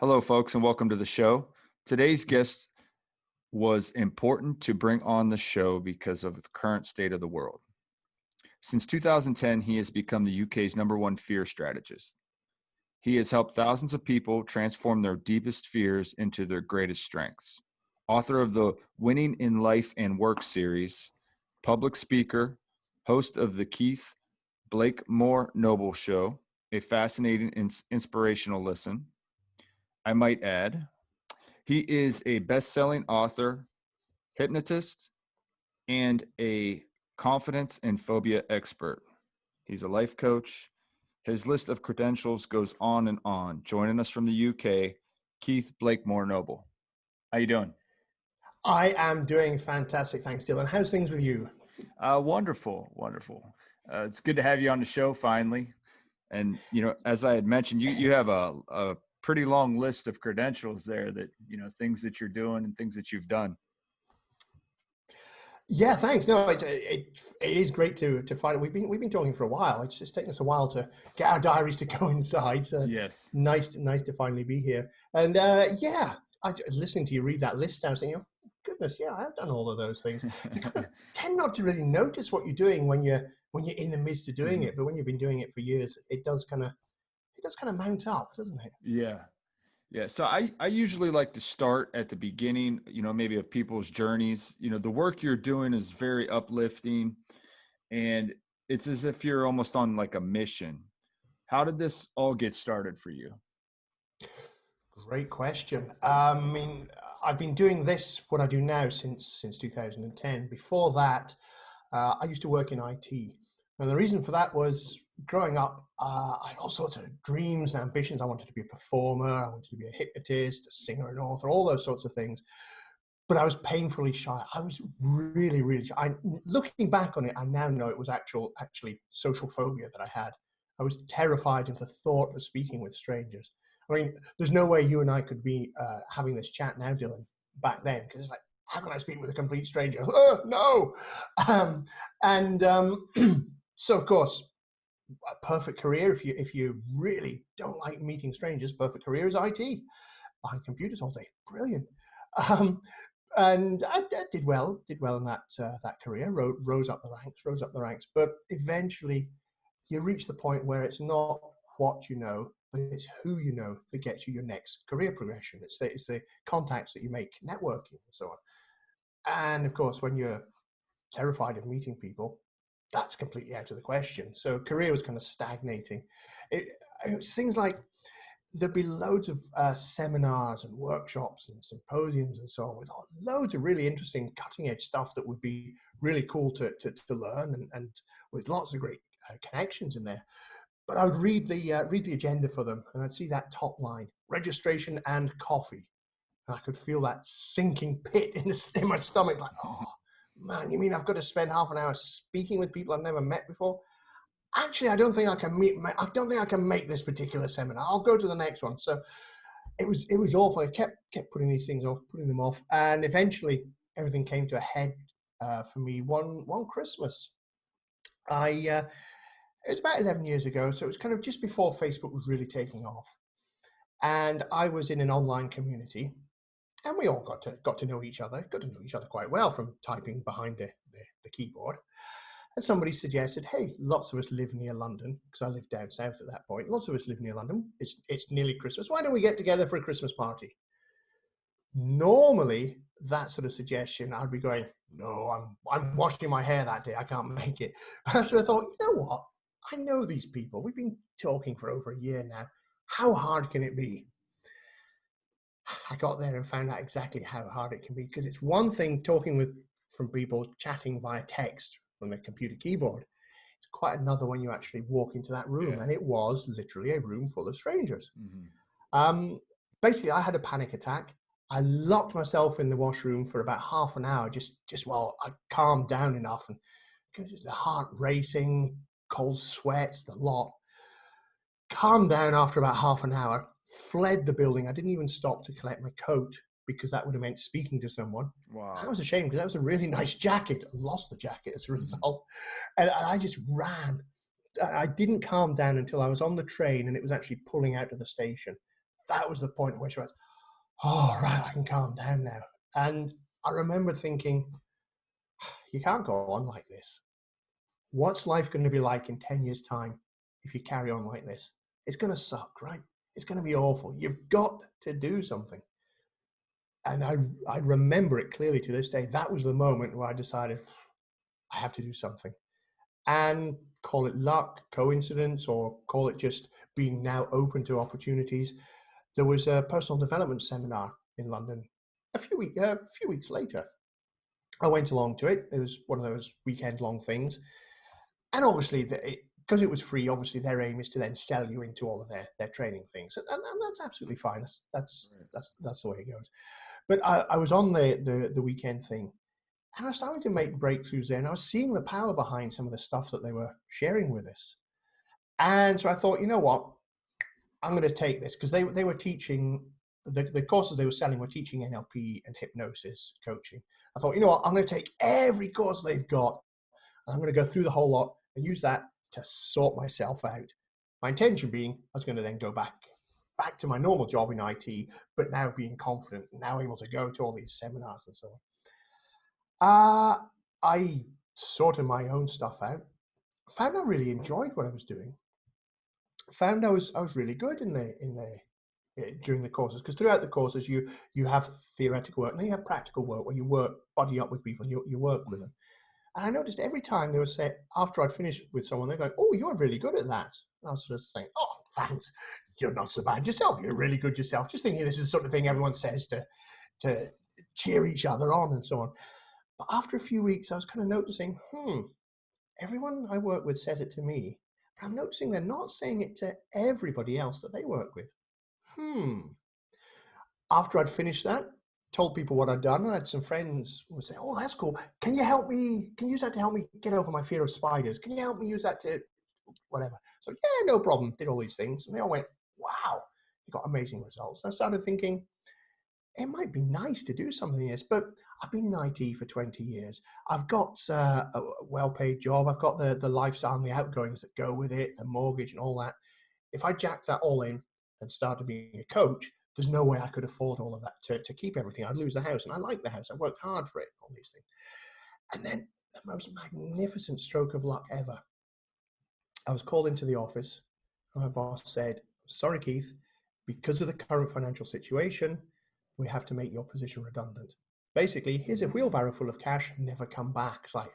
Hello, folks, and welcome to the show. Today's guest was important to bring on the show because of the current state of the world. Since 2010, he has become the UK's #1 fear strategist. He has helped thousands of people transform their deepest fears into their greatest strengths. Author of the Winning in Life and Work series, public speaker, host of the Keith Blakemore Noble show, a fascinating and inspirational listen, I might add. He is a best-selling author, hypnotist, and a confidence and phobia expert. He's a life coach. His list of credentials goes on and on. Joining us from the UK, Keith Blakemore Noble. How you doing? I am doing fantastic, thanks, Dylan. How's things with you? Wonderful. It's good to have you on the show finally. And, as I had mentioned, you have a pretty long list of credentials there that, things that you're doing and things that you've done. Yeah, thanks. No, it is great to find it. We've been talking for a while. It's just taken us a while to get our diaries to coincide. So Yes. Nice to finally be here. And listening to you read that list, I was thinking, oh, goodness, yeah, I've done all of those things. You kind of tend not to really notice what you're doing when you're in the midst of doing it, but when you've been doing it for years, it does kind of mount up, doesn't it? Yeah. Yeah. So I usually like to start at the beginning, maybe of people's journeys. The work you're doing is very uplifting and it's as if you're almost on like a mission. How did this all get started for you? Great question. I've been doing what I do now since 2010. Before that, I used to work in IT. And the reason for that was growing up, I had all sorts of dreams and ambitions. I wanted to be a performer. I wanted to be a hypnotist, a singer, an author, all those sorts of things. But I was painfully shy. I was really, really shy. Looking back on it, I now know it was actually social phobia that I had. I was terrified of the thought of speaking with strangers. I mean, there's no way you and I could be having this chat now, Dylan, back then, because it's like, how can I speak with a complete stranger? No. So, of course, a perfect career, if you really don't like meeting strangers, perfect career is IT, behind computers all day. Brilliant. And I did well in that career, rose up the ranks. But eventually, you reach the point where it's not what you know, but it's who you know that gets you your next career progression. It's the contacts that you make, networking, and so on. And of course, when you're terrified of meeting people, that's completely out of the question. So career was kind of stagnating. It was things like there'd be loads of seminars and workshops and symposiums and so on with loads of really interesting cutting edge stuff that would be really cool to learn and with lots of great connections in there. But I would read the agenda for them and I'd see that top line, registration and coffee. And I could feel that sinking pit in my stomach, like, oh man, you mean I've got to spend half an hour speaking with people I've never met before? Actually, I don't think I can make this particular seminar. I'll go to the next one. So it was awful. I kept putting them off, and eventually everything came to a head for me one Christmas. It was about 11 years ago, so it was kind of just before Facebook was really taking off, and I was in an online community, and we all got to know each other quite well from typing behind the keyboard. And somebody suggested, hey, lots of us live near London, because I lived down south at that point. Lots of us live near London. It's nearly Christmas. Why don't we get together for a Christmas party? Normally, that sort of suggestion, I'd be going, no, I'm washing my hair that day. I can't make it. But so I thought, you know what? I know these people. We've been talking for over a year now. How hard can it be? I got there and found out exactly how hard it can be, because it's one thing talking from people, chatting via text from the computer keyboard. It's quite another when you actually walk into that room, and it was literally a room full of strangers. Mm-hmm. Basically, I had a panic attack. I locked myself in the washroom for about half an hour, just while I calmed down enough, and the heart racing, cold sweats, the lot. Calmed down after about half an hour, fled the building. I didn't even stop to collect my coat, because that would have meant speaking to someone. Wow. I was ashamed, because that was a really nice jacket. I lost the jacket as a result. And I just ran. I didn't calm down until I was on the train and it was actually pulling out of the station. that was the point at which I went, oh, right, I can calm down now. And I remember thinking, you can't go on like this. What's life going to be like in 10 years' time if you carry on like this? It's going to suck, right? It's going to be awful. You've got to do something. And I remember it clearly to this day. That was the moment where I decided I have to do something. And call it luck, coincidence, or call it just being now open to opportunities. There was a personal development seminar in London a few weeks later. I went along to it. It was one of those weekend-long things. And obviously, because it was free, obviously their aim is to then sell you into all of their training things. And that's absolutely fine. That's the way it goes. But I was on the weekend thing, and I was starting to make breakthroughs there, and I was seeing the power behind some of the stuff that they were sharing with us. And so I thought, you know what, I'm going to take this, because they were teaching, the courses they were selling were teaching NLP and hypnosis coaching. I thought, you know what, I'm going to take every course they've got, and I'm going to go through the whole lot and use that to sort myself out. My intention being, I was going to then go back to my normal job in IT, but now being confident, now able to go to all these seminars and so on. I sorted my own stuff out, found I really enjoyed what I was doing, found I was really good during the courses, because throughout the courses you have theoretical work and then you have practical work where you work body up with people and you work with them. And I noticed every time they would say, after I'd finished with someone, they're going, oh, you're really good at that. And I was sort of saying, oh, thanks. You're not so bad yourself. You're really good yourself. Just thinking this is the sort of thing everyone says to cheer each other on and so on. But after a few weeks, I was kind of noticing, everyone I work with says it to me. But I'm noticing they're not saying it to everybody else that they work with. After I'd finished that, told people what I'd done, I had some friends who would say, oh, that's cool. Can you help me? Can you use that to help me get over my fear of spiders? Can you help me use that to whatever? So yeah, no problem. Did all these things. And they all went, wow, you got amazing results. And I started thinking, it might be nice to do something like this, but I've been in IT for 20 years. I've got a well-paid job. I've got the lifestyle and the outgoings that go with it, the mortgage and all that. If I jack that all in and started being a coach, there's no way I could afford all of that to keep everything. I'd lose the house, and I like the house. I worked hard for it, all these things. And then the most magnificent stroke of luck ever. I was called into the office, and my boss said, sorry, Keith, because of the current financial situation, we have to make your position redundant. Basically, here's a wheelbarrow full of cash, never come back. It's like,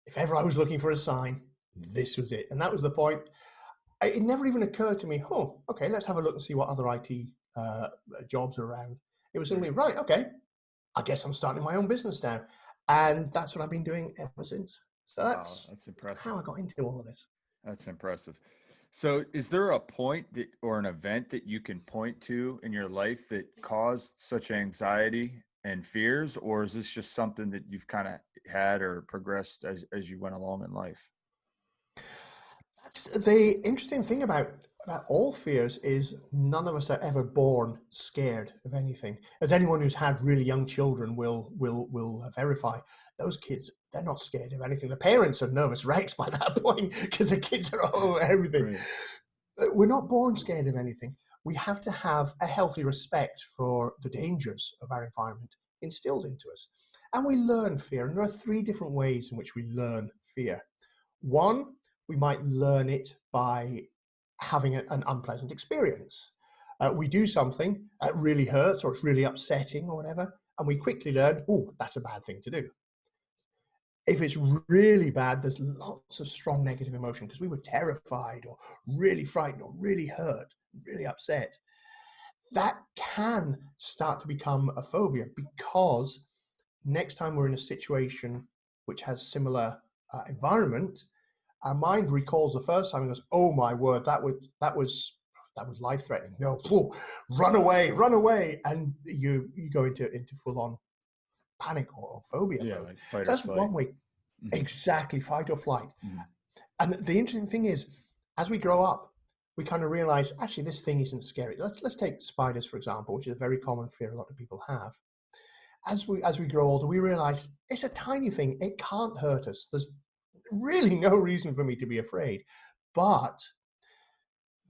if ever I was looking for a sign, this was it. And that was the point. It never even occurred to me, okay, let's have a look and see what other IT jobs are around. It was simply, right, okay, I guess I'm starting my own business now. And that's what I've been doing ever since. So that's impressive. how I got into all of this. That's impressive. So is there a point or an event that you can point to in your life that caused such anxiety and fears, or is this just something that you've kind of had or progressed as you went along in life? That's the interesting thing about all fears is none of us are ever born scared of anything. As anyone who's had really young children will verify, those kids, they're not scared of anything. The parents are nervous wrecks by that point because the kids are over everything. Right. We're not born scared of anything. We have to have a healthy respect for the dangers of our environment instilled into us. And we learn fear. And there are 3 different ways in which we learn fear. One, we might learn it by having an unpleasant experience. We do something that really hurts or it's really upsetting or whatever, and we quickly learn, oh, that's a bad thing to do. If it's really bad, there's lots of strong negative emotion because we were terrified or really frightened or really hurt, really upset. That can start to become a phobia because next time we're in a situation which has similar environment, our mind recalls the first time and goes, oh my word, that was life-threatening. No, run away. And you go into full-on panic or phobia. Yeah, like fight so that's or flight. One way. Mm-hmm. Exactly, fight or flight. Mm-hmm. And the interesting thing is, as we grow up, we kind of realize, actually, this thing isn't scary. Let's take spiders, for example, which is a very common fear a lot of people have. As we grow older, we realize it's a tiny thing. It can't hurt us. There's really no reason for me to be afraid. But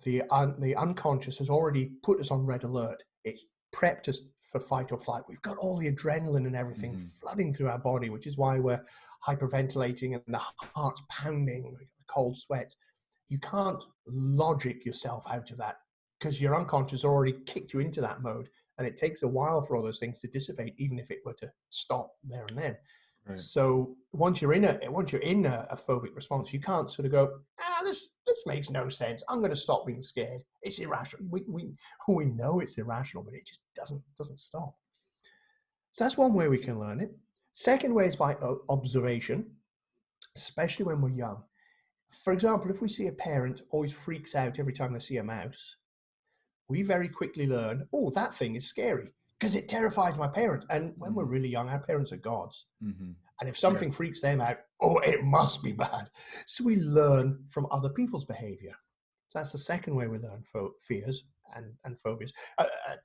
the unconscious has already put us on red alert. It's prepped us for fight or flight. We've got all the adrenaline and everything flooding through our body, which is why we're hyperventilating and the heart's pounding, cold sweat. You can't logic yourself out of that because your unconscious already kicked you into that mode, and it takes a while for all those things to dissipate, even if it were to stop there and then. Right. So once you're in a phobic response, you can't sort of go, this makes no sense. I'm going to stop being scared. It's irrational. We know it's irrational, but it just doesn't stop. So that's one way we can learn it. Second way is by observation, especially when we're young. For example, if we see a parent always freaks out every time they see a mouse, we very quickly learn, oh, that thing is scary because it terrifies my parent. And when we're really young, our parents are gods. Mm-hmm. And if something freaks them out, oh, it must be bad. So we learn from other people's behavior. So that's the second way we learn fears and phobias.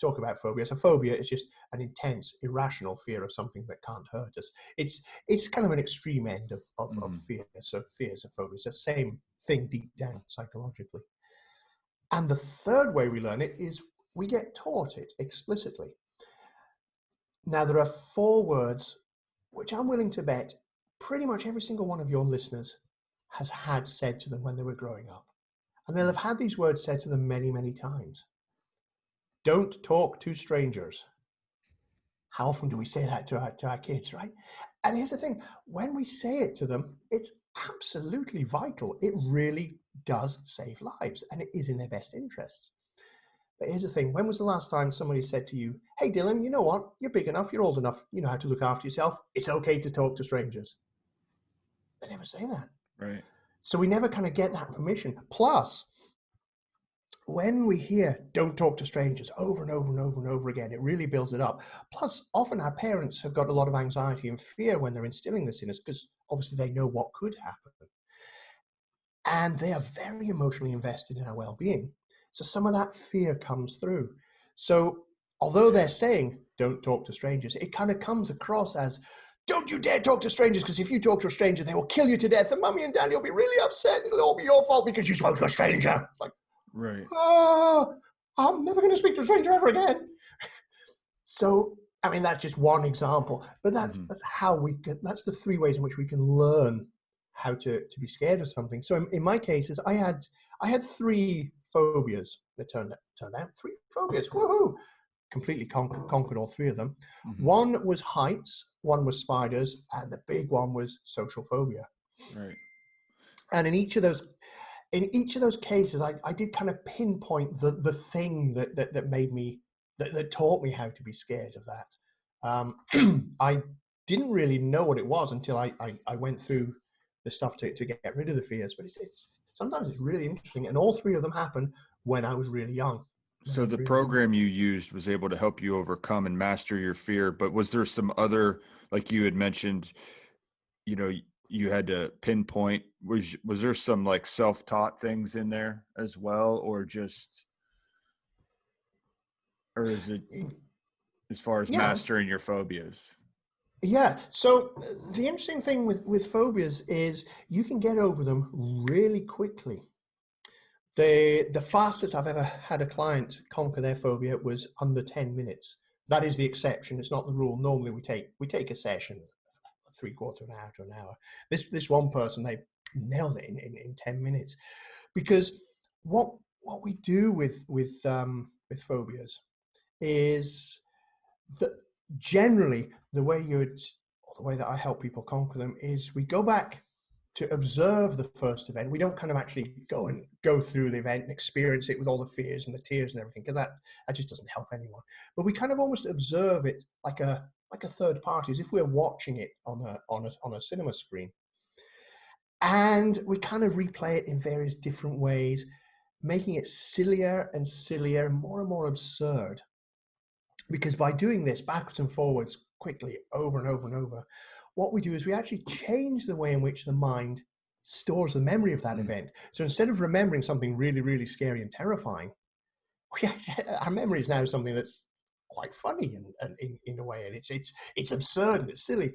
Talk about phobias. A phobia is just an intense, irrational fear of something that can't hurt us. It's kind of an extreme end of fear. So fears and phobias, the same thing deep down psychologically. And the third way we learn it is we get taught it explicitly. Now, there are 4 words which I'm willing to bet pretty much every single one of your listeners has had said to them when they were growing up. And they'll have had these words said to them many, many times. Don't talk to strangers. How often do we say that to our kids, right? And here's the thing, when we say it to them, it's absolutely vital. It really does save lives, and it is in their best interests. But here's the thing, when was the last time somebody said to you, hey, Dylan, you know what? You're big enough, you're old enough, you know how to look after yourself. It's okay to talk to strangers. They never say that. Right. So we never kind of get that permission. Plus, when we hear don't talk to strangers over and over and over and over again, it really builds it up. Plus, often our parents have got a lot of anxiety and fear when they're instilling this in us because obviously they know what could happen. And they are very emotionally invested in our well-being. So some of that fear comes through. So although they're saying don't talk to strangers, it kind of comes across as don't you dare talk to strangers, because if you talk to a stranger, they will kill you to death. And Mummy and Daddy will be really upset. It'll all be your fault because you spoke to a stranger. It's like, right. I'm never going to speak to a stranger ever again. So, I mean, that's just one example, but that's how that's the 3 ways in which we can learn how to be scared of something. So in my cases, I had 3 phobias that turned out 3 phobias. Woohoo! Completely conquered all 3 of them. Mm-hmm. One was heights, one was spiders, and the big one was social phobia. Right. And in each of those cases, I did kind of pinpoint the thing that made me, that taught me how to be scared of that. I didn't really know what it was until I went through the stuff to get rid of the fears. But sometimes it's really interesting. And all 3 of them happened when I was really young. So the program you used was able to help you overcome and master your fear. But was there some other, like you had mentioned, you know, you had to pinpoint, was there some like self-taught things in there as well, or is it as far as mastering your phobias? Yeah. So the interesting thing with phobias is you can get over them really quickly. The fastest I've ever had a client conquer their phobia was under 10 minutes. That is the exception. It's not the rule. Normally we take a session, 3/4 of an hour to an hour. This one person, they nailed it in 10 minutes, because what we do with phobias is that generally the way that I help people conquer them is we go back to observe the first event. We don't kind of actually go through the event and experience it with all the fears and the tears and everything, because that just doesn't help anyone. But we kind of almost observe it like a third party, as if we're watching it on a cinema screen. And we kind of replay it in various different ways, making it sillier and sillier, more and more absurd. Because by doing this backwards and forwards quickly, over and over and over, what we do is we actually change the way in which the mind stores the memory of that event. So instead of remembering something really, really scary and terrifying, our memory is now something that's quite funny and in a way, and it's absurd and it's silly.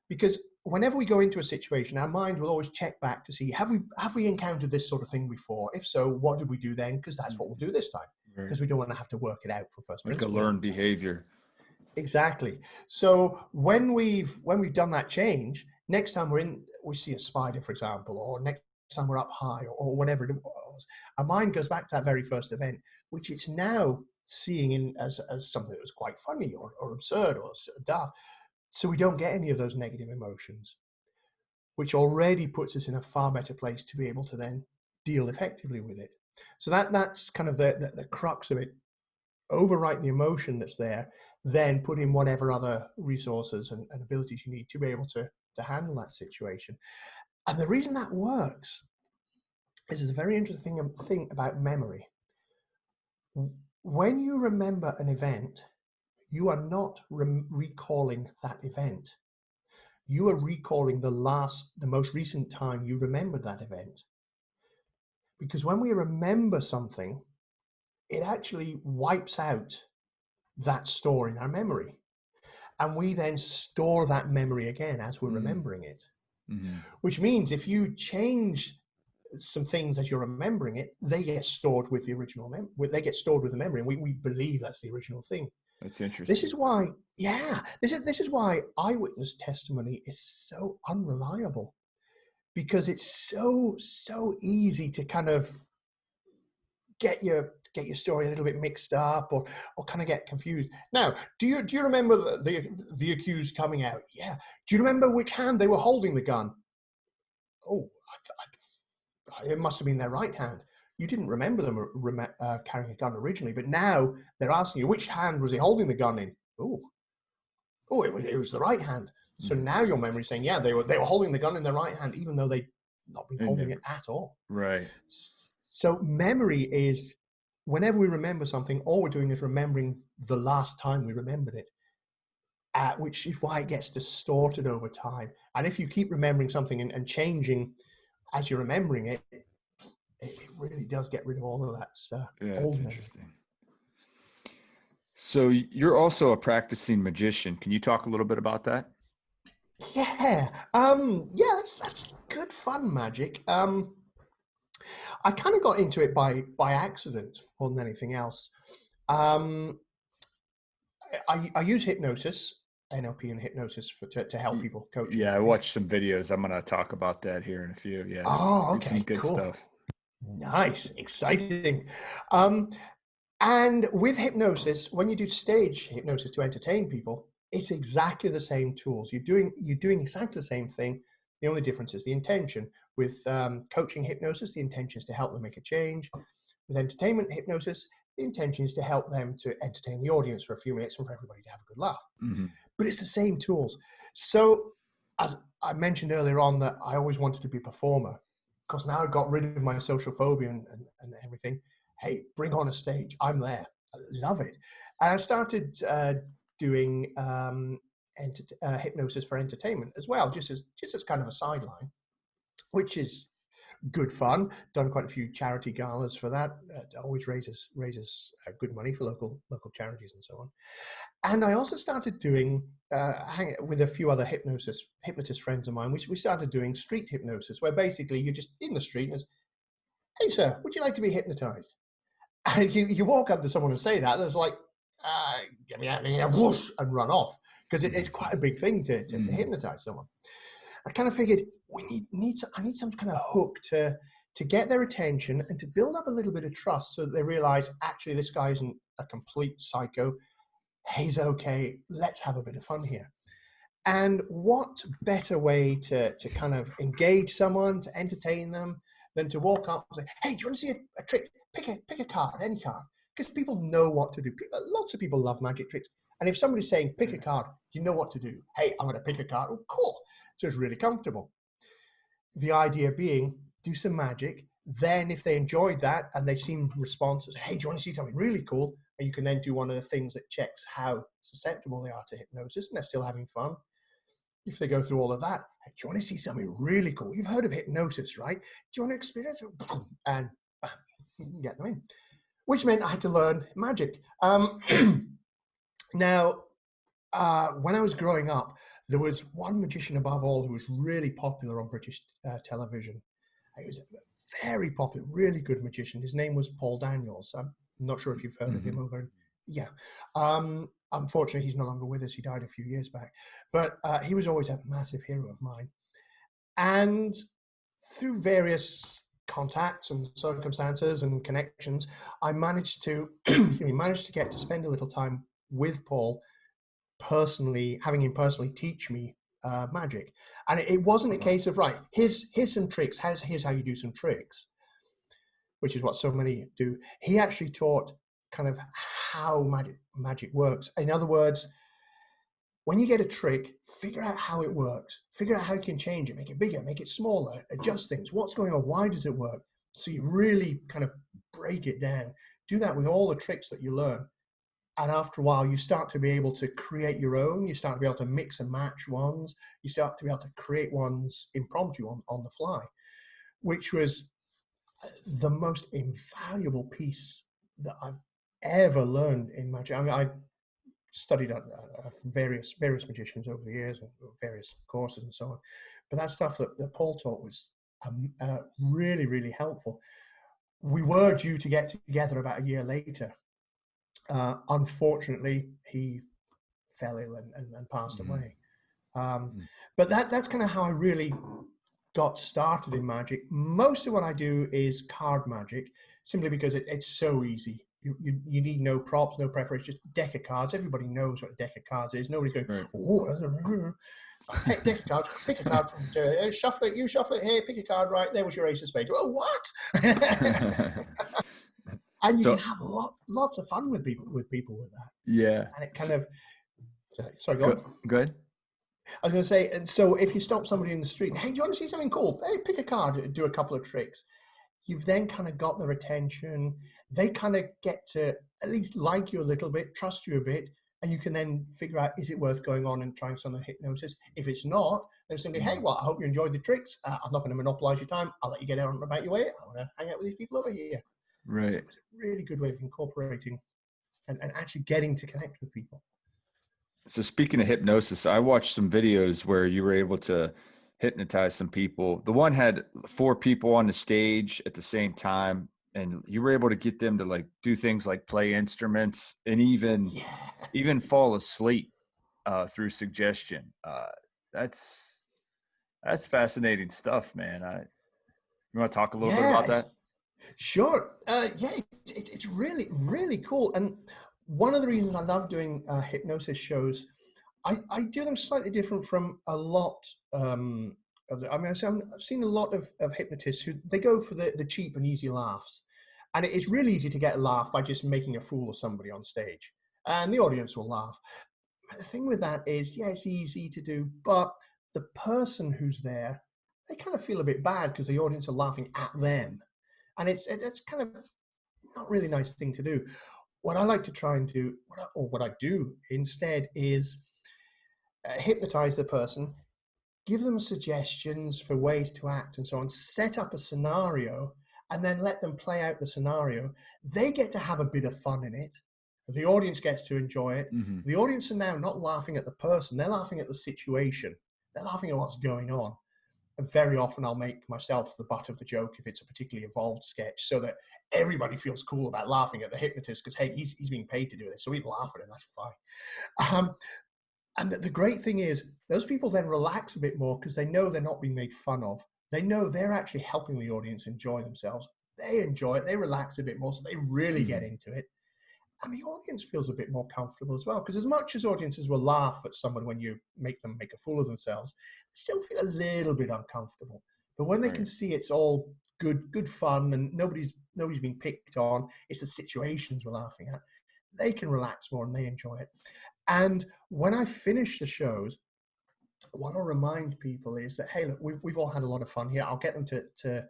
Because whenever we go into a situation, our mind will always check back to see, have we encountered this sort of thing before? If so, what did we do then? Because that's what we'll do this time. Because we don't want to have to work it out from first Like a principles. learned behavior. Exactly. So when we've done that change, next time we see a spider, for example, or next time we're up high, or whatever it was, our mind goes back to that very first event, which it's now seeing as something that was quite funny or absurd or daft. So we don't get any of those negative emotions, which already puts us in a far better place to be able to then deal effectively with it. So that's kind of the crux of it. Overwrite the emotion that's there, then put in whatever other resources and abilities you need to be able to handle that situation. And the reason that works is there's a very interesting thing about memory. When you remember an event, you are not recalling that event. You are recalling the most recent time you remembered that event. Because when we remember something, it actually wipes out that store in our memory. And we then store that memory again as we're remembering it. Mm-hmm. Which means if you change some things as you're remembering it, they get stored with the original they get stored with the memory, and we believe that's the original thing. That's interesting. This is why, this is why eyewitness testimony is so unreliable, because it's so easy to kind of get your story a little bit mixed up or kind of get confused. Now, do you remember the accused coming out? Yeah. Do you remember which hand they were holding the gun? Oh, it must have been their right hand. You didn't remember them carrying a gun originally, but now they're asking you, which hand was he holding the gun in? Oh, it was the right hand. So now your memory's saying, yeah, they were holding the gun in their right hand, even though they'd not been holding it at all. Right. So memory is, whenever we remember something, all we're doing is remembering the last time we remembered it, which is why it gets distorted over time. And if you keep remembering something and changing as you're remembering it, it really does get rid of all of that old memory. Interesting. So you're also a practicing magician. Can you talk a little bit about that? Yeah. That's good fun, magic. I kind of got into it by accident more than anything else. I use hypnosis, NLP and hypnosis to help people coach. Yeah, I watched some videos. I'm going to talk about that here in a few. Yeah. Oh, okay, some good cool. stuff. Nice, exciting. And with hypnosis, when you do stage hypnosis to entertain people, it's exactly the same tools. You're doing exactly the same thing. The only difference is the intention. With coaching hypnosis, the intention is to help them make a change. With entertainment hypnosis, the intention is to help them to entertain the audience for a few minutes and for everybody to have a good laugh. Mm-hmm. But it's the same tools. So as I mentioned earlier on, that I always wanted to be a performer, because now I got rid of my social phobia and everything. Hey, bring on a stage. I'm there. I love it. And I started doing hypnosis for entertainment as well, just as kind of a sideline, which is good fun. Done quite a few charity galas for that. Always raises good money for local charities and so on. And I also started doing with a few other hypnotist friends of mine. We started doing street hypnosis, where basically you're just in the street and it's, hey sir, would you like to be hypnotized? And you walk up to someone and say that, there's like, get me out of here, whoosh, and run off, because it's quite a big thing to hypnotize someone. I kind of figured I need some kind of hook to get their attention and to build up a little bit of trust, so that they realize, actually, this guy isn't a complete psycho. He's okay. Let's have a bit of fun here. And what better way to kind of engage someone, to entertain them, than to walk up and say, hey, do you want to see a trick? Pick a card, any card. Because people know what to do. Lots of people love magic tricks. And if somebody's saying, pick a card, you know what to do. Hey, I'm going to pick a card. Oh, cool. So it's really comfortable. The idea being, do some magic. Then if they enjoyed that and they seem responsive, hey, do you want to see something really cool? And you can then do one of the things that checks how susceptible they are to hypnosis, and they're still having fun. If they go through all of that, hey, do you want to see something really cool? You've heard of hypnosis, right? Do you want to experience it? And get them in. Which meant I had to learn magic. Now, When I was growing up, there was one magician above all who was really popular on British television. He was very popular, really good magician. His name was Paul Daniels. I'm not sure if you've heard of him over. Yeah. Unfortunately, he's no longer with us. He died a few years back. But he was always a massive hero of mine. And through various contacts and circumstances and connections, I managed to get to spend a little time with Paul personally, having him personally teach me magic. And it wasn't a case of, right, here's some tricks, here's how you do some tricks, which is what so many do. He actually taught kind of how magic works. In other words, when you get a trick, figure out how it works. Figure out how you can change it, make it bigger, make it smaller, adjust things. What's going on? Why does it work? So you really kind of break it down. Do that with all the tricks that you learn. And after a while, you start to be able to create your own. You start to be able to mix and match ones. You start to be able to create ones impromptu on the fly, which was the most invaluable piece that I've ever learned in magic. I mean, I've studied various magicians over the years, and various courses and so on. But that stuff that Paul taught was really, really helpful. We were due to get together about a year later. Unfortunately, he fell ill and passed away. But that's kind of how I really got started in magic. Most of what I do is card magic, simply because it's so easy. You need no props, no preparation, just deck of cards. Everybody knows what a deck of cards is. Nobody's going, deck of cards, pick a card, shuffle it, you shuffle it, hey, pick a card, right, there was your ace of spades. Oh, what? And you can have lots of fun with people with that. Yeah. And it kind of, sorry, go on. Go ahead. I was going to say, and so if you stop somebody in the street, hey, do you want to see something cool? Hey, pick a card, do a couple of tricks. You've then kind of got their attention. They kind of get to at least like you a little bit, trust you a bit, and you can then figure out, is it worth going on and trying some of the hypnosis? If it's not, then simply, hey, well, I hope you enjoyed the tricks. I'm not going to monopolize your time. I'll let you get on about your way. I want to hang out with these people over here. Right. So it was a really good way of incorporating and actually getting to connect with people. So speaking of hypnosis, I watched some videos where you were able to hypnotize some people. The one had 4 people on the stage at the same time, and you were able to get them to like do things like play instruments and even fall asleep through suggestion. That's fascinating stuff, man. You want to talk a little bit about that? Sure. It's really, really cool. And one of the reasons I love doing hypnosis shows, I do them slightly different from a lot of the, I mean, I've seen a lot of hypnotists who, they go for the cheap and easy laughs. And it's really easy to get a laugh by just making a fool of somebody on stage. And the audience will laugh. But the thing with that is, yeah, it's easy to do, but the person who's there, they kind of feel a bit bad because the audience are laughing at them. And it's kind of not really nice thing to do. What I like to try and do, what I do instead, is hypnotize the person, give them suggestions for ways to act and so on, set up a scenario, and then let them play out the scenario. They get to have a bit of fun in it. The audience gets to enjoy it. The audience are now not laughing at the person, they're laughing at the situation. They're laughing at what's going on. And very often I'll make myself the butt of the joke if it's a particularly evolved sketch, so that everybody feels cool about laughing at the hypnotist because, hey, he's being paid to do this, so we laugh at him, that's fine. And the great thing is, those people then relax a bit more because they know they're not being made fun of. They know they're actually helping the audience enjoy themselves. They enjoy it, they relax a bit more, so they really get into it. And the audience feels a bit more comfortable as well, because as much as audiences will laugh at someone when you make them make a fool of themselves, they still feel a little bit uncomfortable. But when they can see it's all good fun and nobody's being picked on, it's the situations we're laughing at, they can relax more and they enjoy it. And when I finish the shows, what I'll remind people is that, hey, look, we've all had a lot of fun here. I'll get them to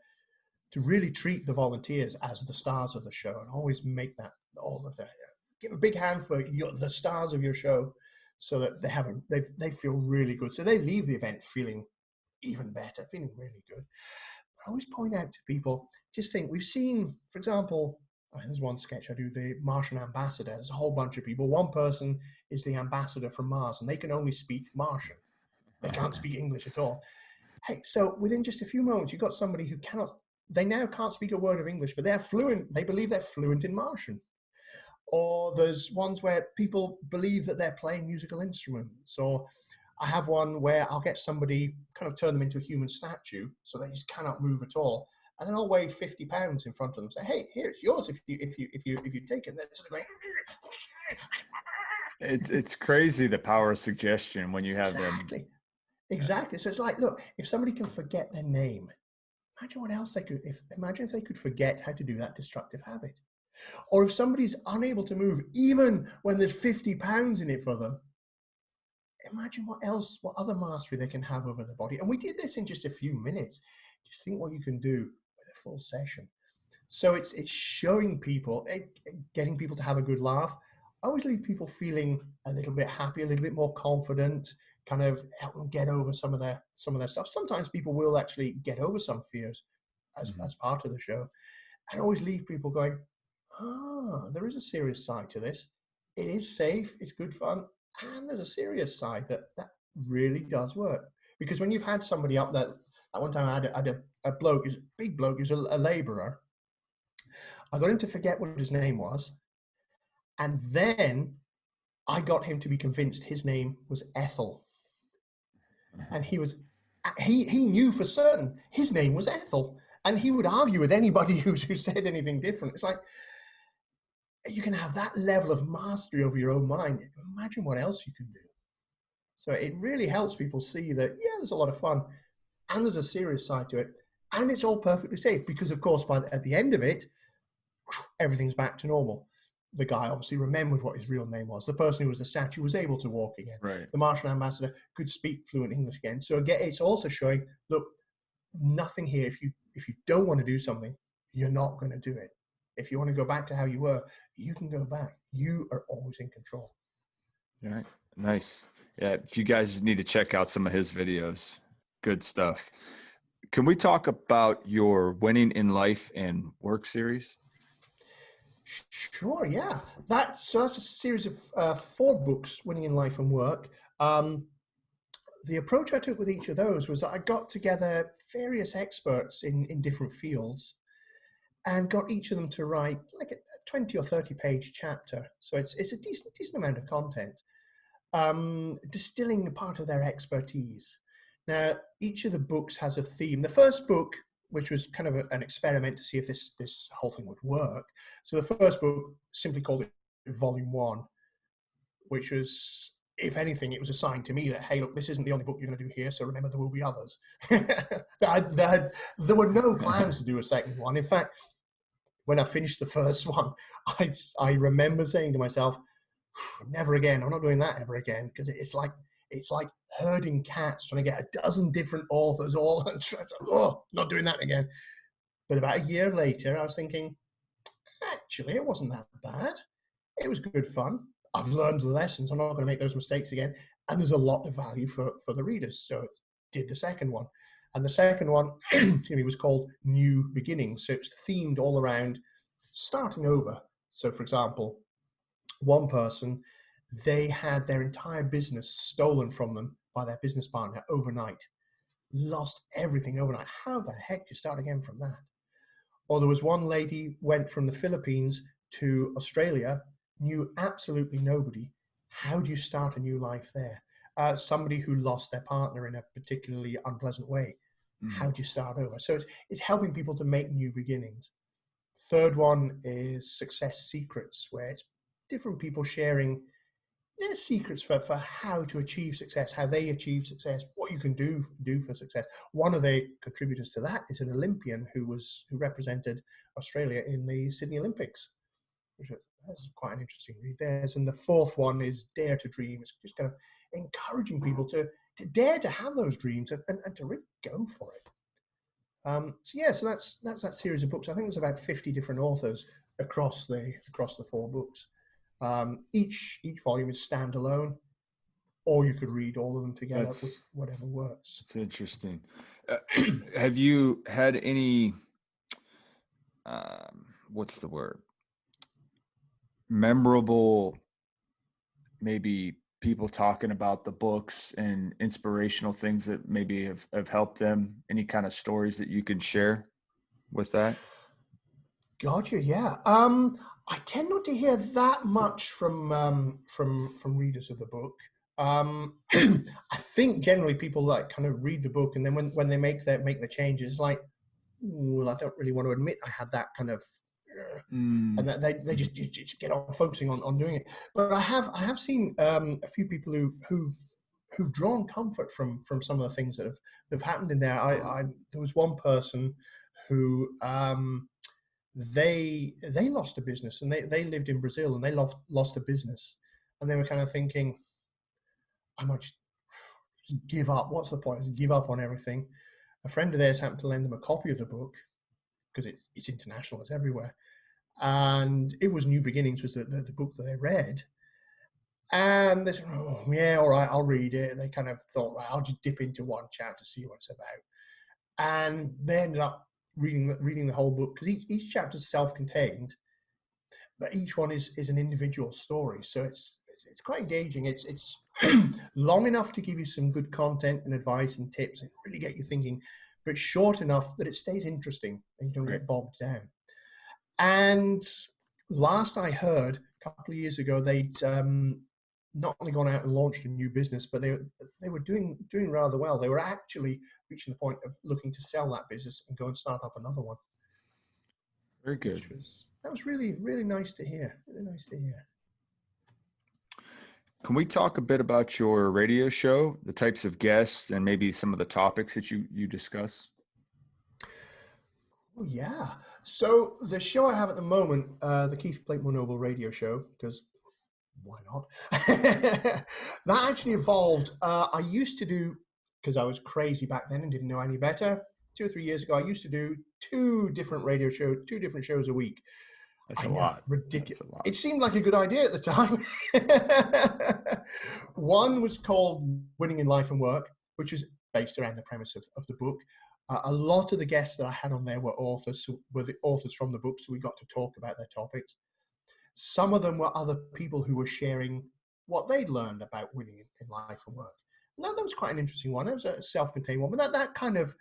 really treat the volunteers as the stars of the show, and always make that all of that. Give a big hand for the stars of your show, so that they feel really good. So they leave the event feeling even better, feeling really good. I always point out to people, just think, we've seen, for example, there's one sketch I do, the Martian ambassador. There's a whole bunch of people. One person is the ambassador from Mars, and they can only speak Martian. They can't speak English at all. Hey, so within just a few moments, you've got somebody who they now can't speak a word of English, but they're fluent. They believe they're fluent in Martian. Or there's ones where people believe that they're playing musical instruments. Or I have one where I'll get somebody, kind of turn them into a human statue, so they just cannot move at all. And then I'll weigh 50 pounds in front of them and say, hey, here, it's yours if you take it. And they're sort of going, It's crazy, the power of suggestion when you have them. Exactly. So it's like, look, if somebody can forget their name, imagine what else they could, imagine if they could forget how to do that destructive habit. Or if somebody's unable to move, even when there's 50 pounds in it for them, imagine what other mastery they can have over their body. And we did this in just a few minutes. Just think what you can do with a full session. So it's showing people, getting people to have a good laugh. I always leave people feeling a little bit happy, a little bit more confident, kind of help them get over some of their stuff. Sometimes people will actually get over some fears as part of the show. And always leave people going, there is a serious side to this. It is safe, it's good fun, and there's a serious side that really does work. Because when you've had somebody up there, at one time I had a bloke, a big bloke, who's a labourer. I got him to forget what his name was, and then I got him to be convinced his name was Ethel. And he knew for certain his name was Ethel, and he would argue with anybody who said anything different. It's like, you can have that level of mastery over your own mind. Imagine what else you can do. So it really helps people see that, yeah, there's a lot of fun, and there's a serious side to it, and it's all perfectly safe, because of course at the end of it, everything's back to normal. The guy obviously remembered what his real name was. The person who was the statue was able to walk again. Right. The Martian ambassador could speak fluent English again. So again, it's also showing, look, nothing here. If you don't want to do something, you're not going to do it. If you want to go back to how you were, you can go back. You are always in control. All right. Nice. Yeah. If you guys need to check out some of his videos, good stuff. Can we talk about your Winning in Life and Work series? Sure, yeah. That's a series of 4 books, Winning in Life and Work. The approach I took with each of those was that I got together various experts in different fields and got each of them to write like a 20 or 30 page chapter. So it's a decent amount of content, distilling part of their expertise. Now, each of the books has a theme. The first book, which was kind of an experiment to see if this whole thing would work. So the first book, simply called it Volume 1, which was, if anything, it was a sign to me that, hey, look, this isn't the only book you're going to do here, so remember there will be others. There were no plans to do a second one. In fact, when I finished the first one, I remember saying to myself, never again, I'm not doing that ever again, because it's like herding cats, trying to get a dozen different authors all, not doing that again. But about a year later, I was thinking, actually, it wasn't that bad. It was good fun. I've learned the lessons. I'm not going to make those mistakes again. And there's a lot of value for the readers. So I did the second one. And the second one was called New Beginnings. So it's themed all around starting over. So, for example, one person, they had their entire business stolen from them by their business partner overnight. Lost everything overnight. How the heck do you start again from that? Or there was one lady went from the Philippines to Australia, knew absolutely nobody. How do you start a new life there? Somebody who lost their partner in a particularly unpleasant way. How do you start over? So it's helping people to make new beginnings. Third one is Success Secrets, where it's different people sharing their secrets for how to achieve success, how they achieve success, what you can do for success. One of the contributors to that is an Olympian who represented Australia in the Sydney Olympics, which is quite an interesting read. And the fourth one is Dare to Dream. It's just kind of encouraging people to dare to have those dreams and to really go for it. So that's that series of books. I think there's about 50 different authors across the 4 books. Each volume is standalone, or you could read all of them together with whatever works. It's interesting. Have you had any, what's the word? memorable, maybe people talking about the books and inspirational things that maybe have helped them? Any kind of stories that you can share with that? Gotcha. Yeah. I tend not to hear that much from readers of the book. I think generally people like kind of read the book, and then when they make the changes, like, well, I don't really want to admit I had that kind of, and that they just get on focusing on doing it. But I have seen a few people who've drawn comfort from some of the things that have happened in there. There was one person who they lost a business, and they lived in Brazil, and they lost a business, and they were kind of thinking, I might just give up. What's the point? Just give up on everything. A friend of theirs happened to lend them a copy of the book because it's international, it's everywhere, and it was New Beginnings was the book that they read, and they said, oh yeah, all right, I'll read it. And they kind of thought, well, I'll just dip into one chapter to see what it's about, and they ended up reading the whole book because each chapter is self-contained, but each one is an individual story. So it's quite engaging. It's long enough to give you some good content and advice and tips and really get you thinking, but short enough that it stays interesting and you don't get bogged down. And last I heard, a couple of years ago, they'd not only gone out and launched a new business, but they were doing rather well. They were actually reaching the point of looking to sell that business and go and start up another one. Very good. That was really, really nice to hear. Really nice to hear. Can we talk a bit about your radio show, the types of guests, and maybe some of the topics that you discuss? Oh, yeah. So the show I have at the moment, the Keith Blakemore Noble radio show, because why not? That actually evolved. I used to do, because I was crazy back then and didn't know any better, 2 or 3 years ago, I used to do two different shows a week. That's a lot. Ridiculous. It seemed like a good idea at the time. One was called Winning in Life and Work, which was based around the premise of the book. A lot of the guests that I had on there were the authors from the book, so we got to talk about their topics. Some of them were other people who were sharing what they'd learned about winning in life and work. And that was quite an interesting one. It was a self-contained one, but that kind of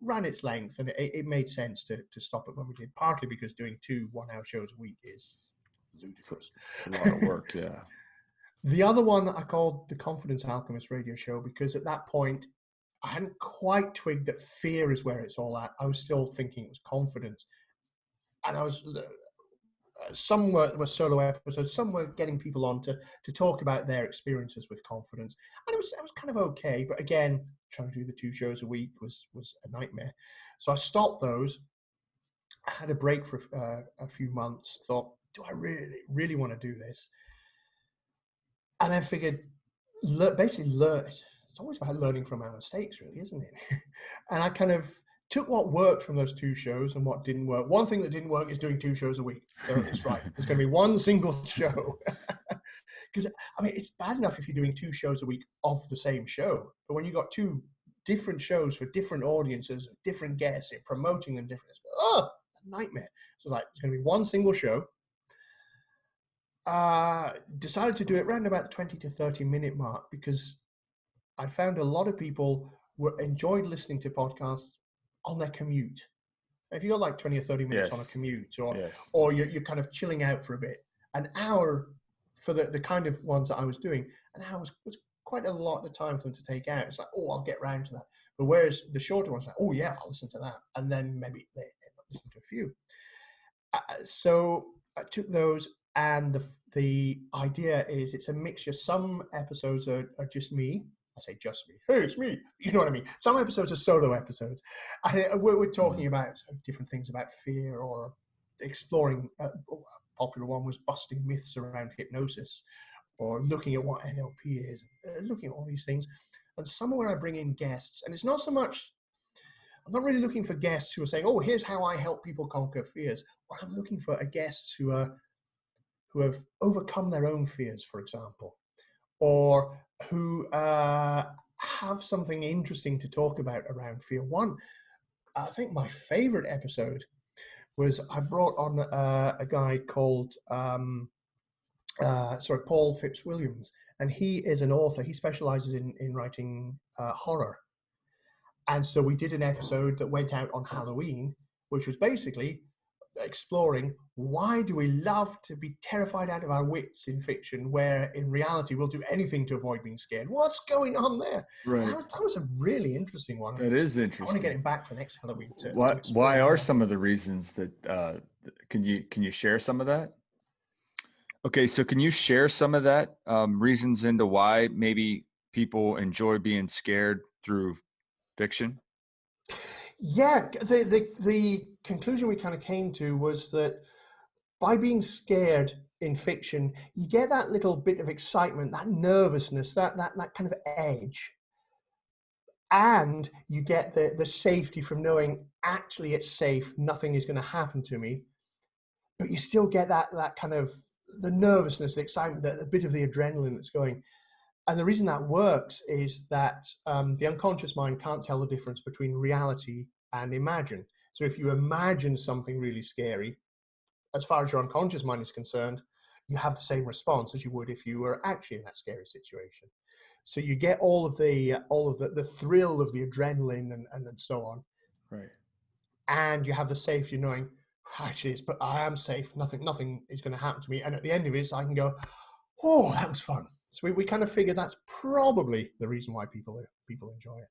ran its length, and it made sense to stop it when we did, partly because doing 2 one-hour shows a week is ludicrous. It's a lot of work, yeah. The other one I called the Confidence Alchemist radio show, because at that point, I hadn't quite twigged that fear is where it's all at. I was still thinking it was confidence. And I was, some were solo episodes, some were getting people on to talk about their experiences with confidence. And it was kind of okay, but again, trying to do the 2 shows a week was a nightmare. So I stopped those. I had a break for a few months, thought, do I really, really want to do this? And then figured, basically learn. It's always about learning from our mistakes, really, isn't it? And I kind of took what worked from those 2 shows and what didn't work. One thing that didn't work is doing 2 shows a week. So it's right. There's going to be one single show. Because, I mean, it's bad enough if you're doing 2 shows a week of the same show. But when you've got 2 different shows for different audiences, different guests, you're promoting them different, it's a nightmare. So it's like, there's going to be one single show. Decided to do it around about the 20 to 30 minute mark, because I found a lot of people enjoyed listening to podcasts on their commute. If you got like 20 or 30 minutes on a commute, or you're kind of chilling out for a bit, an hour for the kind of ones that I was doing, an hour was quite a lot of time for them to take out. It's like, oh, I'll get around to that. But whereas the shorter ones, like, oh yeah, I'll listen to that. And then maybe they end up listening to a few. So I took those, and the idea is it's a mixture. Some episodes are just me. I say just me. Hey, it's me. You know what I mean? Some episodes are solo episodes. And we're talking about different things about fear, or exploring. A popular one was busting myths around hypnosis, or looking at what NLP is, looking at all these things. And somewhere I bring in guests, and it's not so much, I'm not really looking for guests who are saying, oh, here's how I help people conquer fears. What I'm looking for are guests who have overcome their own fears, for example, or who have something interesting to talk about around fear. One, I think my favorite episode was I brought on a guy called Paul Fitzwilliams, and he is an author. He specializes in writing horror. And so we did an episode that went out on Halloween, which was basically exploring why do we love to be terrified out of our wits in fiction, where in reality we'll do anything to avoid being scared. What's going on there? Right. That was a really interesting one. That is I want to interesting. get him back for next Halloween to Why explore are more. some of the reasons that can you share some of that? Okay, so can you share some of that reasons into why maybe people enjoy being scared through fiction? Yeah, the conclusion we kind of came to was that by being scared in fiction, you get that little bit of excitement, that nervousness, that kind of edge, and you get the safety from knowing actually it's safe, nothing is going to happen to me. But you still get that kind of the nervousness, the excitement, the bit of the adrenaline that's going. And the reason that works is that the unconscious mind can't tell the difference between reality and imagine. So if you imagine something really scary, as far as your unconscious mind is concerned, you have the same response as you would if you were actually in that scary situation. So you get all of the thrill of the adrenaline and so on. Right. And you have the safety knowing, actually, but I am safe. Nothing is going to happen to me. And at the end of it, I can go, oh, that was fun. So we kind of figured that's probably the reason why people enjoy it.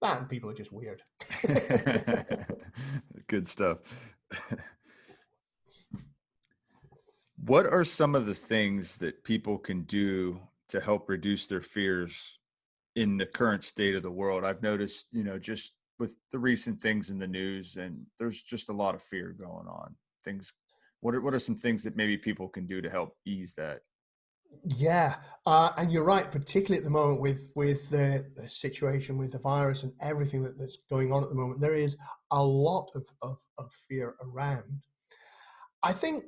And people are just weird. Good stuff. What are some of the things that people can do to help reduce their fears in the current state of the world? I've noticed, just with the recent things in the news, and there's just a lot of fear going on. What are some things that maybe people can do to help ease that? Yeah, and you're right, particularly at the moment with the situation with the virus and everything that's going on at the moment. There is a lot of fear around. I think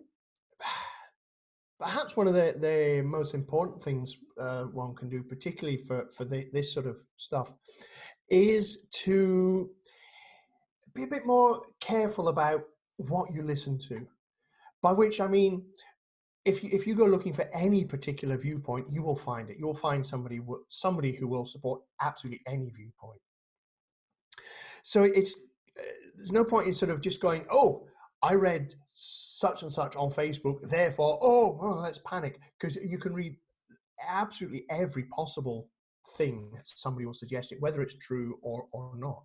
perhaps one of the most important things one can do, particularly for this sort of stuff, is to be a bit more careful about what you listen to. By which I mean, if you go looking for any particular viewpoint, you will find it. You'll find somebody who will support absolutely any viewpoint. So there's no point in sort of just going, oh, I read such and such on Facebook, therefore, let's panic, because you can read absolutely every possible thing somebody will suggest it, whether it's true or not.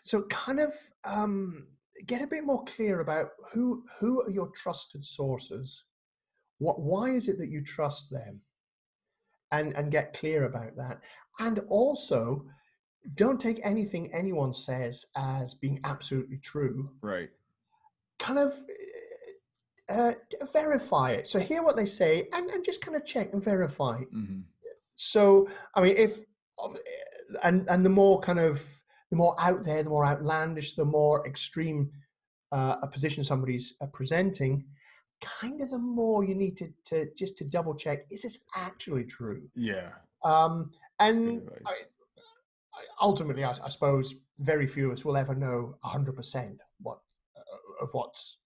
So kind of get a bit more clear about who are your trusted sources. Why is it that you trust them? And get clear about that. And also, don't take anything anyone says as being absolutely true. Right. Kind of verify it. So hear what they say and just kind of check and verify. Mm-hmm. So, I mean, and the more the more out there, the more outlandish, the more extreme a position somebody's presenting, kind of the more you need to just to double check, is this actually true? Yeah. And ultimately, I suppose very few of us will ever know 100% what's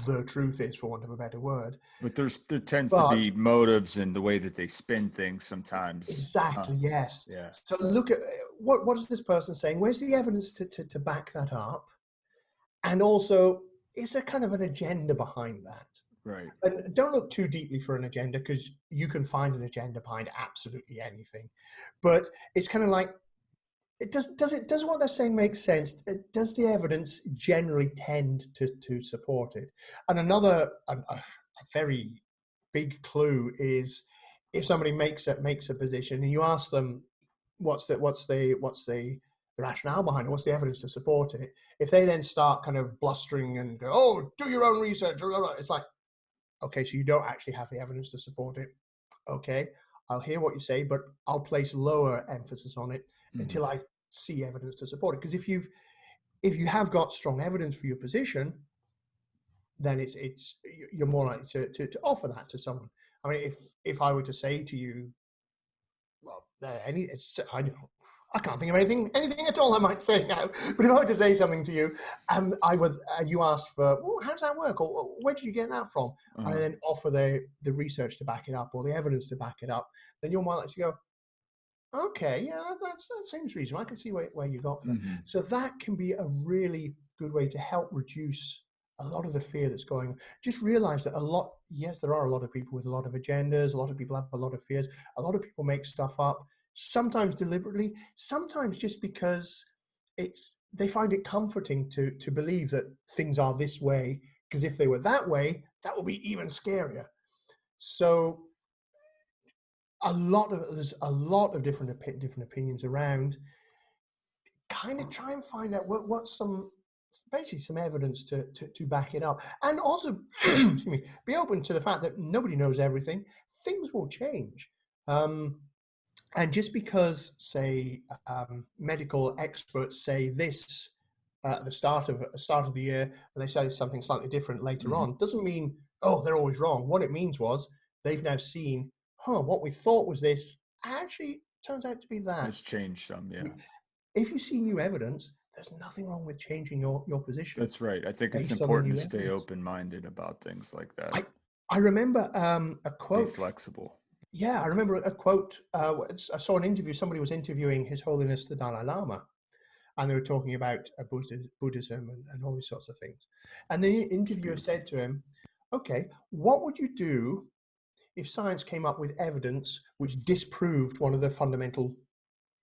the truth is, for want of a better word. But there tends to be motives in the way that they spin things sometimes. Exactly, yes. Yeah. So look at what is this person saying? Where's the evidence to back that up? And also, is there kind of an agenda behind that? Right. And don't look too deeply for an agenda, because you can find an agenda behind absolutely anything. But it's kind of like, does what they're saying make sense? Does the evidence generally tend to support it? And another a very big clue is if somebody makes a position and you ask them what's the rationale behind it, what's the evidence to support it? If they then start kind of blustering and go, oh, do your own research, it's like, okay, so you don't actually have the evidence to support it. Okay, I'll hear what you say, but I'll place lower emphasis on it until I see evidence to support it. Because if you have got strong evidence for your position, then you're more likely to offer that to someone. I mean, if I were to say to you, well, I can't think of anything at all I might say now. But if I were to say something to you, I would, and you asked for, well, how does that work, or where did you get that from? And I then offer the research to back it up, or the evidence to back it up. Then your mind lets you go, okay, yeah, that seems reasonable. I can see where you got from that. Mm-hmm. So that can be a really good way to help reduce a lot of the fear that's going on. Just realize that yes, there are a lot of people with a lot of agendas. A lot of people have a lot of fears. A lot of people make stuff up, sometimes deliberately, sometimes just because they find it comforting to believe that things are this way, because if they were that way, that would be even scarier. So there's a lot of different opinions around. Kind of try and find out what's some evidence to back it up, and also excuse me, be open to the fact that nobody knows everything. Things will change, and just because, say, medical experts say this at the start of the year, and they say something slightly different later on, doesn't mean they're always wrong. What it means was they've now seen, what we thought was this actually turns out to be that. It's changed some, yeah. If you see new evidence, there's nothing wrong with changing your position. That's right. I think it's important to stay open-minded about things like that. I remember a quote. Be flexible. Yeah, I remember a quote. I saw an interview. Somebody was interviewing His Holiness the Dalai Lama, and they were talking about Buddhism and all these sorts of things. And the interviewer said to him, okay, what would you do if science came up with evidence which disproved one of the fundamental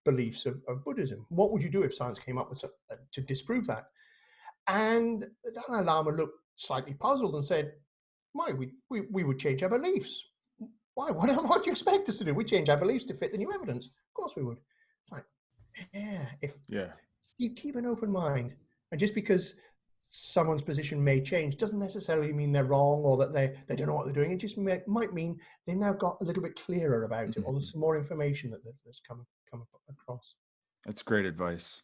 beliefs of Buddhism? What would you do if science came up with to disprove that? And the Dalai Lama looked slightly puzzled and said, why, we would change our beliefs. Why? What do you expect us to do? We change our beliefs to fit the new evidence. Of course we would. It's like, if you keep an open mind, and just because someone's position may change doesn't necessarily mean they're wrong, or that they don't know what they're doing. It just might mean they've now got a little bit clearer about it, or there's some more information that's come across. That's great advice.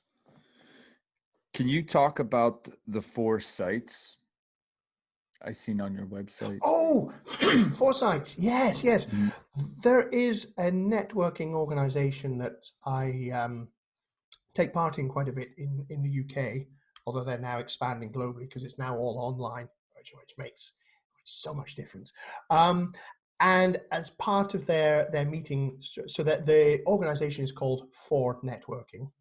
Can you talk about the 4 sites I seen on your website? Oh, 4 sites. Yes. Mm-hmm. There is a networking organization that I take part in quite a bit in the UK, although they're now expanding globally because it's now all online, which makes so much difference. And as part of their meeting, so that the organization is called For Networking.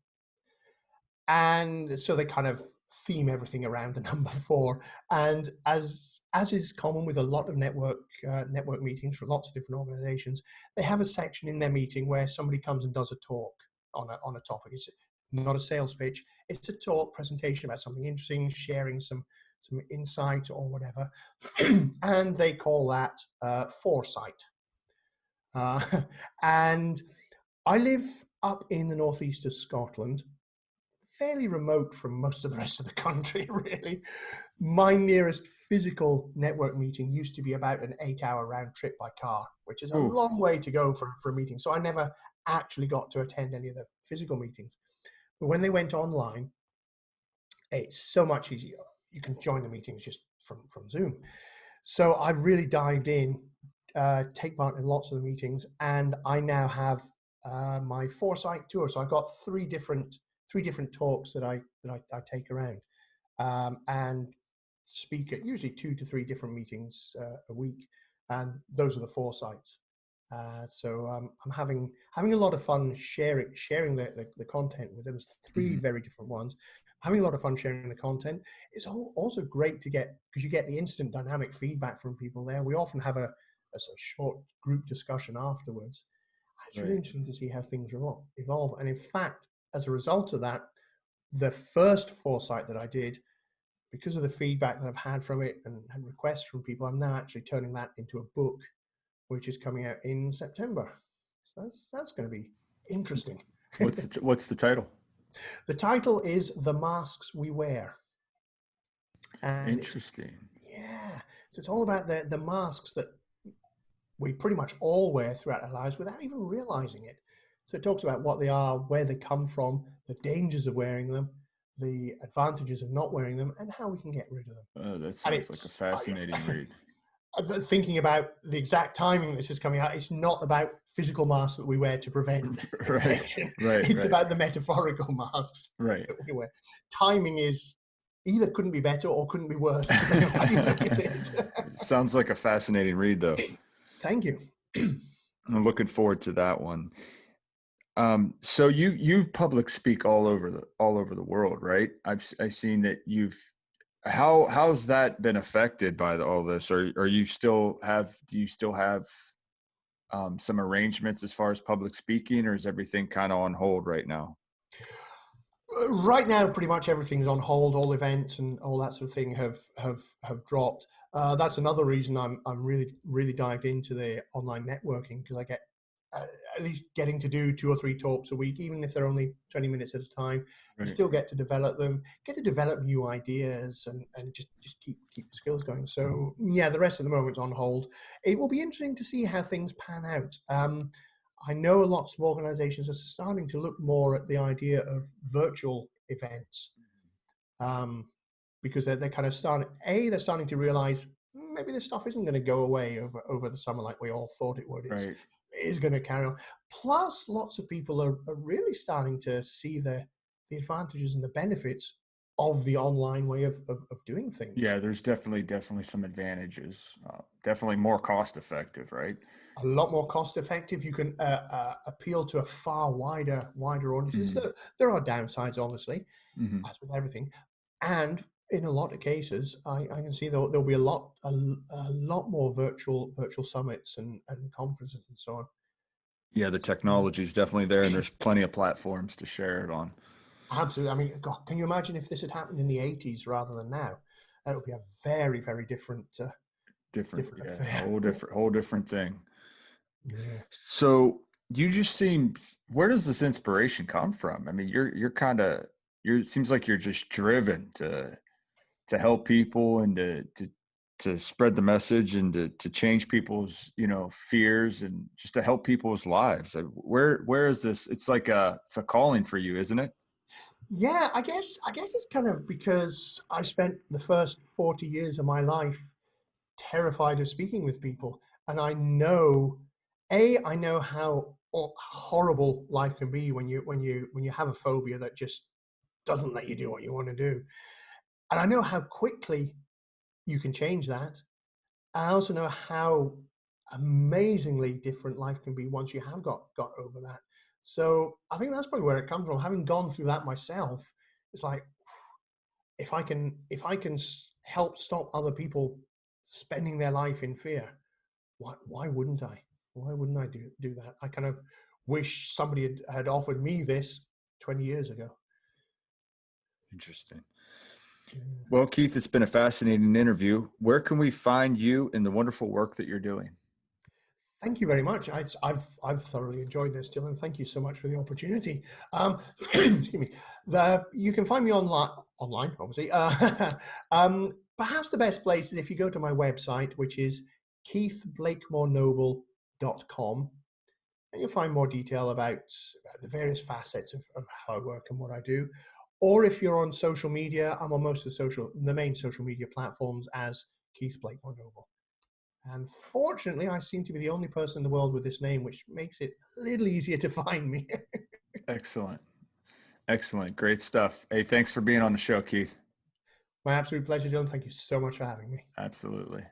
And so they kind of theme everything around the number 4. And as is common with a lot of network meetings from lots of different organizations, they have a section in their meeting where somebody comes and does a talk on a topic. It's not a sales pitch. It's a talk presentation about something interesting, sharing some insight or whatever. And they call that Foresight. And I live up in the northeast of Scotland, fairly remote from most of the rest of the country, really. My nearest physical network meeting used to be about an 8-hour round trip by car, which is a long way to go for a meeting. So I never actually got to attend any of the physical meetings. But when they went online, it's so much easier. You can join the meetings just from Zoom. So I've really dived in, take part in lots of the meetings, and I now have my Foresight tour. So I've got three different talks that I take around, and speak at usually 2 to 3 different meetings a week, and those are the Foresights. So I'm having a lot of fun sharing the content with them. It's 3 very different ones. Having a lot of fun sharing the content. It's also great to get, because you get the instant dynamic feedback from people there. We often have a sort of short group discussion afterwards. It's really interesting to see how things evolve. And in fact, as a result of that, the first Foresight that I did, because of the feedback that I've had from it and requests from people, I'm now actually turning that into a book, which is coming out in September. So that's going to be interesting. What's the title? The title is The Masks We Wear. And interesting. So it's all about the masks that we pretty much all wear throughout our lives without even realizing it. So it talks about what they are, where they come from, the dangers of wearing them, the advantages of not wearing them, and how we can get rid of them. That sounds like a fascinating read. thinking about the exact timing this is coming out, it's not about physical masks that we wear to prevent Right, infection. right, It's right, about the metaphorical masks right. that we wear. Timing is either couldn't be better or couldn't be worse, depending on how you look at it. Sounds like a fascinating read, though. Thank you. I'm looking forward to that one. So you public speak all over the world, right? I've seen that you've how's that been affected by all this? Or you still have do you still have some arrangements as far as public speaking, or is everything kind of on hold right now? Right now, pretty much everything's on hold. All events and all that sort of thing have dropped. That's another reason I'm really dived into the online networking, because I get uh, at least getting to do 2 or 3 talks a week, even if they're only 20 minutes at a time. You Right. still get to develop them, get to develop new ideas, and just keep the skills going. So yeah, the rest of the moment's on hold. It will be interesting to see how things pan out. I know lots of organizations are starting to look more at the idea of virtual events, um, because they're kind of they're starting to realize maybe this stuff isn't going to go away over the summer like we all thought it would. Right. It is going to carry on. Plus, lots of people are really starting to see the advantages and the benefits of the online way of doing things. Yeah, there's definitely some advantages. Definitely more cost effective, right? A lot more cost effective. You can appeal to a far wider audiences. Hmm. There are downsides, obviously, Hmm. as with everything, and in a lot of cases, I can see there'll be a lot more virtual summits and conferences and so on. Yeah, the technology is definitely there, and there's plenty of platforms to share it on. Absolutely. I mean, God, can you imagine if this had happened in the 80s rather than now? That would be a very different Different, different yeah, affair. whole different thing. Yeah. So you just seem, where does this inspiration come from? I mean, you're kind of it seems like you're just driven to help people and to spread the message and to change people's, fears and just to help people's lives. Where is this? It's a calling for you, isn't it? Yeah, I guess it's kind of because I spent the first 40 years of my life terrified of speaking with people, and I know how horrible life can be when you have a phobia that just doesn't let you do what you want to do. And I know how quickly you can change that. I also know how amazingly different life can be once you have got over that. So I think that's probably where it comes from. Having gone through that myself, it's like, if I can help stop other people spending their life in fear, why wouldn't I? Why wouldn't I do that? I kind of wish somebody had offered me this 20 years ago. Interesting. Yeah. Well, Keith, it's been a fascinating interview. Where can we find you in the wonderful work that you're doing? Thank you very much. I've thoroughly enjoyed this, Dylan. Thank you so much for the opportunity. Excuse me. You can find me online, obviously. Perhaps the best place is if you go to my website, which is keithblakemorenoble.com, and you'll find more detail about the various facets of how I work and what I do. Or if you're on social media, I'm on most of the main social media platforms as Keith Blakemore Noble. And fortunately, I seem to be the only person in the world with this name, which makes it a little easier to find me. Excellent. Excellent. Great stuff. Hey, thanks for being on the show, Keith. My absolute pleasure, John. Thank you so much for having me. Absolutely.